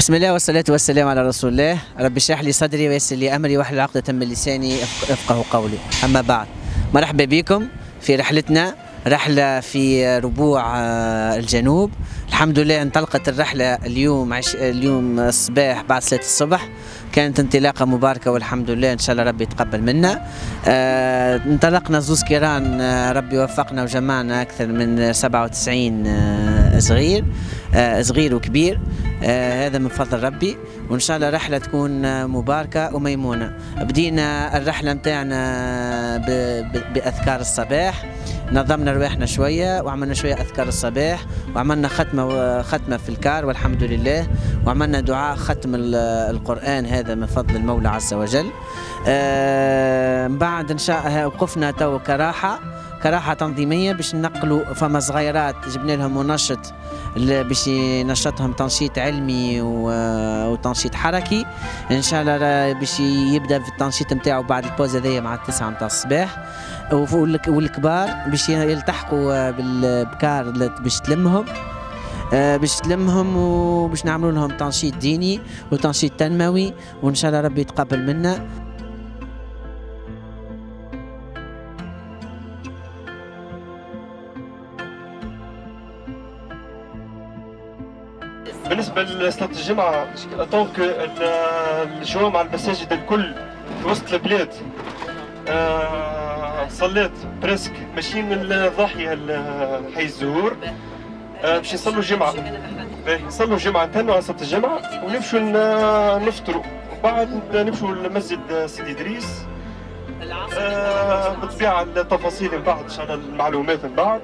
بسم الله والصلاة والسلام على رسول الله. رب اشرح لي صدري ويسر لي أمري واحلل عقدة من لساني يفقه قولي. أما بعد، مرحبا بكم في رحلتنا، رحلة في ربوع الجنوب. الحمد لله انطلقت الرحلة اليوم الصباح بعد صلاة الصبح، كانت انطلاقة مباركة والحمد لله، إن شاء الله ربي يتقبل منا. انطلقنا زوز كيران، ربي وفقنا وجمعنا أكثر من 97 صغير وكبير، هذا من فضل ربي، وإن شاء الله رحلة تكون مباركة وميمونة. بدينا الرحلة متاعنا بأذكار الصباح، نظمنا رواحنا شوية وعملنا شوية أذكار الصباح، وعملنا ختمة في الكار والحمد لله، وعملنا دعاء ختم القرآن، هذا من فضل المولى عز وجل. بعد إن شاء وقفنا تو كراحة تنظيمية باش ننقلوا فما صغيرات جبنا لهم منشط باش ينشطهم تنشيط علمي وتنشيط حركي، ان شاء الله باش يبدا في التنشيط نتاعو بعد البوز هذيا مع 9 نتاع الصباح. والكبار باش يلتحقوا بالبكار باش تلمهم وباش نعملوا لهم تنشيط ديني وتنشيط تنموي، وان شاء الله ربي يتقبل منا. بالنسبة لصلاة الجمعة، طونك الجوامع المساجد الكل في وسط البلاد صليت بريسك ماشيين الضاحية حي الزهور باش يصلوا الجمعة، يصلوا الجمعة نتنوا على صلاة الجمعة ونمشوا نفطروا، وبعد نمشوا لمسجد سيدي إدريس. بالطبيعة التفاصيل من بعد، إن شاء الله المعلومات من بعد.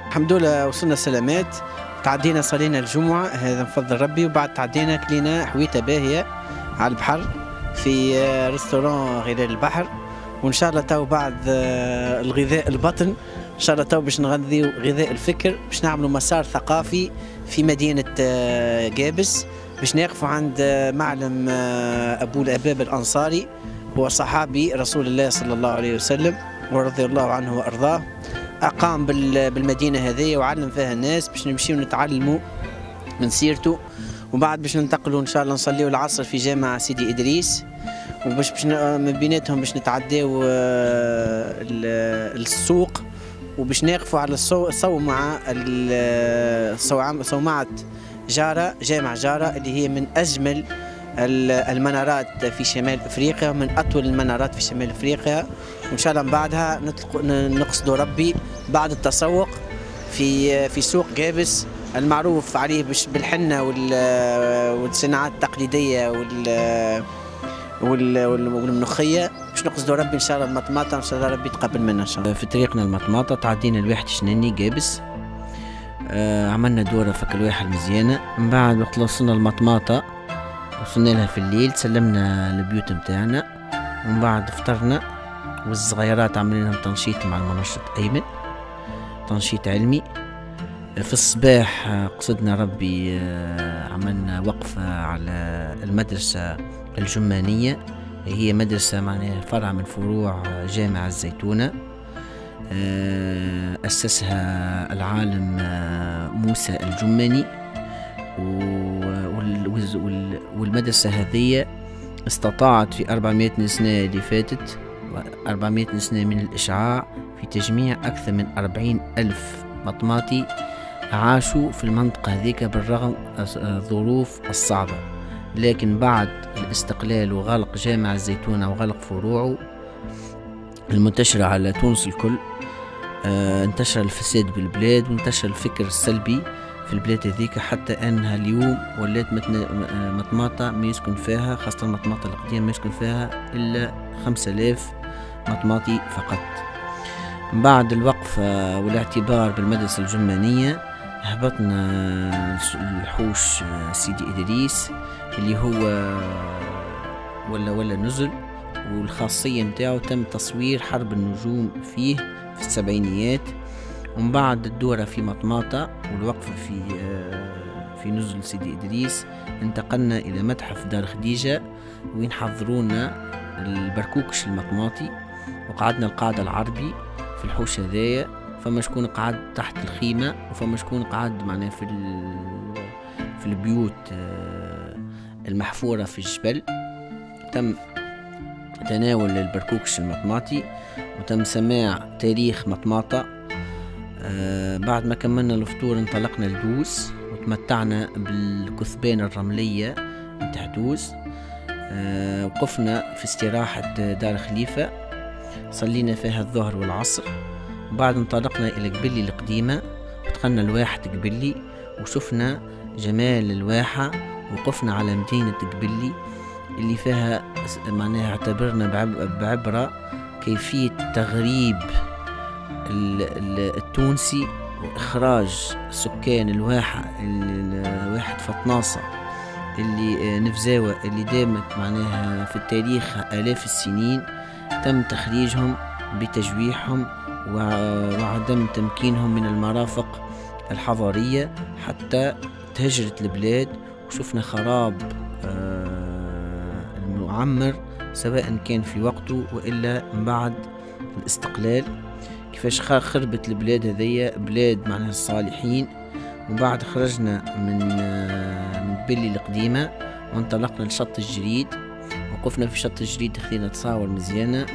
الحمد لله وصلنا سلامات، تعدينا صلينا الجمعة، هذا من فضل ربي، وبعد تعدينا كلينا حويتة باهية على البحر في ريستوران غذاء البحر، وإن شاء الله تو بعد الغذاء البطن إن شاء الله تو باش نغذيو غذاء الفكر، باش نعملوا مسار ثقافي في مدينة جابس، باش نقفوا عند معلم أبو الأباب الأنصاري، هو صحابي رسول الله صلى الله عليه وسلم ورضي الله عنه وأرضاه، أقام بالمدينة هذه وعلم فيها الناس، باش نمشيو نتعلموا من سيرته، وبعد باش ننتقلوا إن شاء الله نصليوا العصر في جامع سيدي إدريس، وباش من بيناتهم باش نتعداو السوق، وباش نقفوا على صومعة جامع جارة اللي هي من أجمل المنارات في شمال افريقيا، من اطول المنارات في شمال افريقيا، وان شاء الله من بعدها نقصدوا ربي بعد التسوق في سوق جابس المعروف عليه بالحنه والصناعات التقليديه والملوخيه، باش نقصدوا ربي ان شاء الله المطماطه، ان شاء الله ربي يتقبل منا ان شاء الله. في طريقنا المطماطه تعدينا الواحد شناني جابس، عملنا دوره فك الواحه المزيانه، من بعد وقت وصلنا المطماطه وصلنا لها في الليل، سلمنا البيوت متاعنا، ومن بعد فطرنا، والصغيرات عملنا لهم تنشيط مع المنشط أيمن، تنشيط علمي. في الصباح قصدنا ربي عملنا وقفة على المدرسة الجمانية، هي مدرسة معناها فرع من فروع جامع الزيتونة، أسسها العالم موسى الجماني، والمدرسة هذه استطاعت في 400 سنة اللي فاتت، 400 سنة من الإشعاع، في تجميع أكثر من 40,000 مطماطي عاشوا في المنطقة هذيك بالرغم الظروف الصعبة، لكن بعد الاستقلال وغلق جامع الزيتونة وغلق فروعه المنتشرة على تونس الكل، انتشر الفساد بالبلاد وانتشر الفكر السلبي في البلاد هذيك، حتى انها اليوم ولات مطماطة ما يسكن فيها، خاصة المطماطة القديمة ما يسكن فيها الا 5000 مطماطي فقط. بعد الوقفة والاعتبار بالمدرسة الجمانية هبطنا الحوش سيدي إدريس اللي هو ولا نزل، والخاصية متاعه تم تصوير حرب النجوم فيه في السبعينيات، ومن بعد الدورة في مطماطة والوقفة في نزل سيدي إدريس انتقلنا إلى متحف دار خديجة، وين حضرونا البركوكش المطماطي، وقعدنا القعدة العربي في الحوش هذايا. فما شكون قعد تحت الخيمة، وفما شكون قعد معنا في البيوت المحفورة في الجبل. تم تناول البركوكش المطماطي وتم سماع تاريخ مطماطة. بعد ما كملنا الفطور انطلقنا لدوس وتمتعنا بالكثبان الرملية متاع دوس. وقفنا في استراحة دار خليفة، صلينا فيها الظهر والعصر. بعد انطلقنا إلى قبلي القديمة، ودخلنا الواحة قبلي وشفنا جمال الواحة. وقفنا على مدينة قبلي اللي فيها معناها اعتبرنا بعبرة كيفية تغريب التونسي وإخراج سكان الواحة، واحد فطناصة اللي نفزاوة اللي دامت معناها في التاريخ آلاف السنين، تم تخريجهم بتجويحهم وعدم تمكينهم من المرافق الحضارية حتى تهجرت البلاد. وشفنا خراب المعمر سواء كان في وقته وإلا من بعد الاستقلال، كيفاش خربت البلاد هذية بلاد معناها الصالحين. وبعد خرجنا من قبلي القديمة وانطلقنا لشط الجريد، وقفنا في شط الجريد خذينا تصاور مزيانة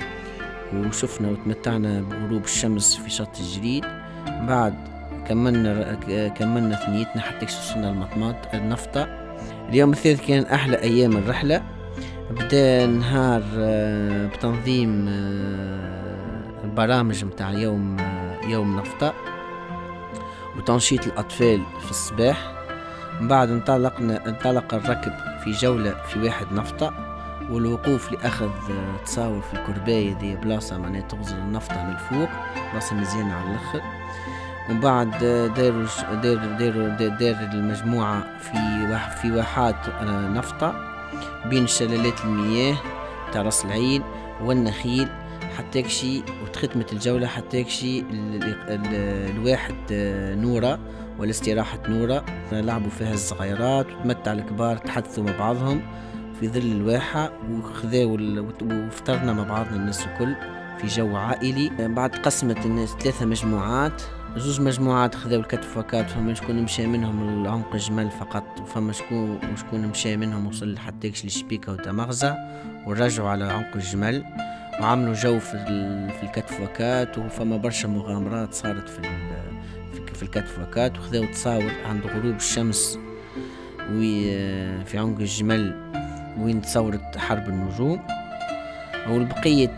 وشفنا وتمتعنا بغروب الشمس في شط الجريد. بعد كملنا ثنيتنا حتى وصلنا النفطة. اليوم الثالث كان أحلى أيام الرحلة. بدأ نهار بتنظيم البرامج متاع يوم نفطة وتنشيط الأطفال في الصباح. بعد انطلق الركب في جولة في واحد نفطة، والوقوف لأخذ تصاور في الكرباية ذي بلاصة معناها تغزل النفطة من الفوق، بلاصة مزيانة على الآخر. وبعد دار المجموعة في واحات نفطة بين شلالات المياه تاع راس العين والنخيل حتى يكشي، وتختمت الجولة حتى يكشي الواحد نورة والاستراحة نورة، لعبوا فيها الصغيرات وتمتع الكبار، تحدثوا مع بعضهم في ظل الواحة وفطرنا مع بعضنا الناس الكل في جو عائلي. بعد قسمت الناس 3 مجموعات، 2 مجموعات خذاو الكتف وكات، فما شكون مشى منهم لعمق الجمل فقط، وفما شكون مشى منهم وصل حتى يكشي لشبيكة وتمغزة ورجعوا على عمق الجمل وعملوا جو في الكتف وكات. وفما برشا مغامرات صارت في الكتف وكات، وخذاو تصاور عند غروب الشمس في عنق الجمل وين تصورت حرب النجوم. والبقية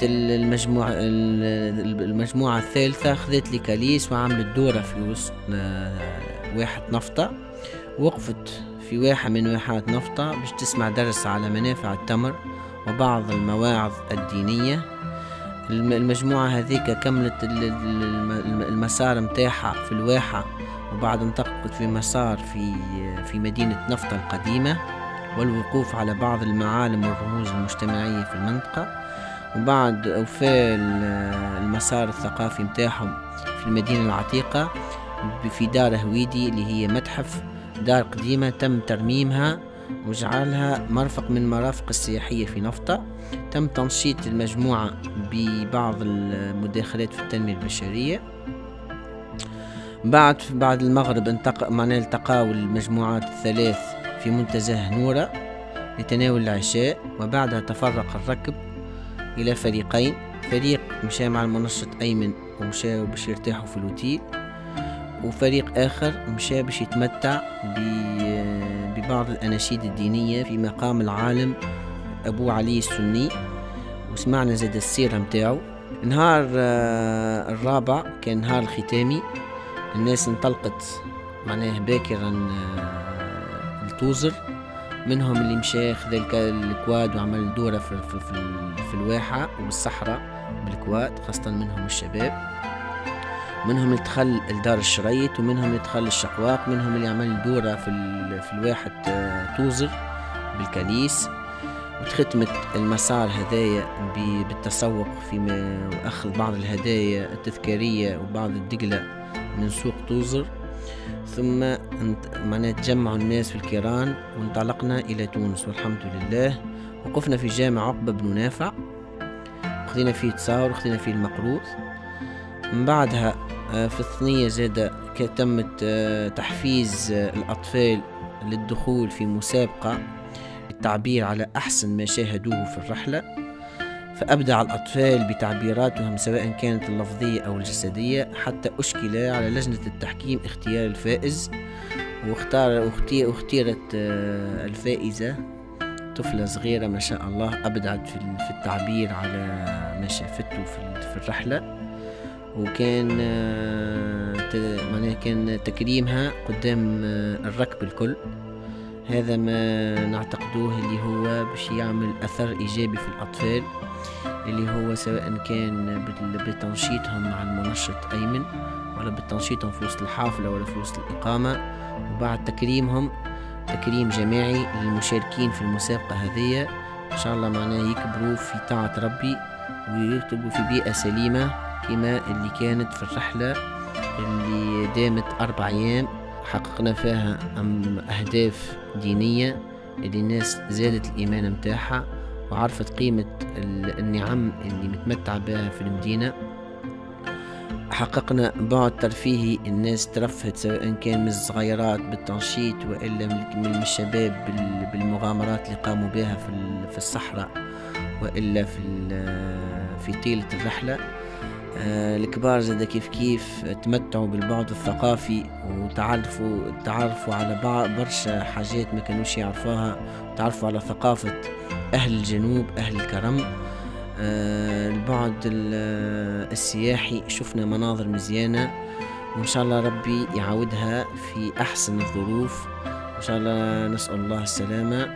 المجموعة الثالثة خذت لي كاليس وعملت دورة في وسط واحة نفطة، وقفت في واحة من واحات نفطة باش تسمع درس على منافع التمر وبعض المواعظ الدينية. المجموعة هذيك كملت المسار متاعها في الواحة، وبعد انطلقت في مسار في مدينة نفطة القديمة والوقوف على بعض المعالم والرموز المجتمعية في المنطقة. وبعد وفاء المسار الثقافي متاعهم في المدينة العتيقة في دار هويدي اللي هي متحف دار قديمة تم ترميمها وجعلها مرفق من المرافق السياحية في نفطة. تم تنشيط المجموعة ببعض المداخلات في التنمية البشرية. بعد المغرب التقاوا المجموعات الثلاث في منتزه نورة لتناول العشاء، وبعدها تفرق الركب إلى فريقين، فريق مشى مع المنشط أيمن ومشى باش يرتاحوا في الأوتيل، وفريق آخر مشى باش يتمتع ببعض الأناشيد الدينية في مقام العالم أبو علي السني، وسمعنا زاد السيرة متاعو. نهار الرابع كان نهار الختامي، الناس انطلقت معناه باكرا التوزر، منهم اللي مشى خذ الكواد وعمل دورة في الواحة وبالصحراء بالكواد، خاصة منهم الشباب، منهم اللي دخل لدار الشريط، ومنهم اللي دخل الشقواق، منهم اللي عمل دورة في الواحة توزر بالكاليس. وتختمت المسار هذايا بالتسوق وأخذ بعض الهدايا التذكارية وبعض الدقلة من سوق توزر. ثم معناها تجمعوا الناس في الكيران وانطلقنا إلى تونس، والحمد لله. وقفنا في جامع عقبة بن نافع، خذينا فيه تصاور وخذينا فيه المقروض. من بعدها في الثنية زاد تمت تحفيز الأطفال للدخول في مسابقة للتعبير على أحسن ما شاهدوه في الرحلة، فأبدع الأطفال بتعبيراتهم سواء كانت اللفظية أو الجسدية، حتى أشكل على لجنة التحكيم اختيار الفائز، واختيرت الفائزة طفلة صغيرة ما شاء الله أبدعت في التعبير على ما شافته في الرحلة، وكان كان تكريمها قدام الركب الكل. هذا ما نعتقدوه اللي هو باش يعمل أثر إيجابي في الأطفال، اللي هو سواء كان بتنشيطهم مع المنشط أيمن، ولا بتنشيطهم في وسط الحافلة ولا في وسط الإقامة، وبعد تكريمهم تكريم جماعي للمشاركين في المسابقة هذه. إن شاء الله معناه يكبروا في طاعة ربي ويكتبوا في بيئة سليمة كما اللي كانت في الرحلة اللي دامت 4 أيام، حققنا فيها أهداف دينية اللي الناس زادت الإيمان متاعها وعرفت قيمة النعم اللي متمتع بها في المدينة. حققنا بعد ترفيهي، الناس ترفهت سواء كان من الصغيرات بالتنشيط وإلا من الشباب بالمغامرات اللي قاموا بها في الصحراء وإلا في طيلة الرحلة. الكبار زاد كيف تمتعوا بالبعد الثقافي وتعرفوا على برشا حاجات ما كانوش يعرفوها، وتعرفوا على ثقافة أهل الجنوب أهل الكرم. البعد السياحي شفنا مناظر مزيانة، وإن شاء الله ربي يعودها في أحسن الظروف، إن شاء الله نسأل الله السلامة.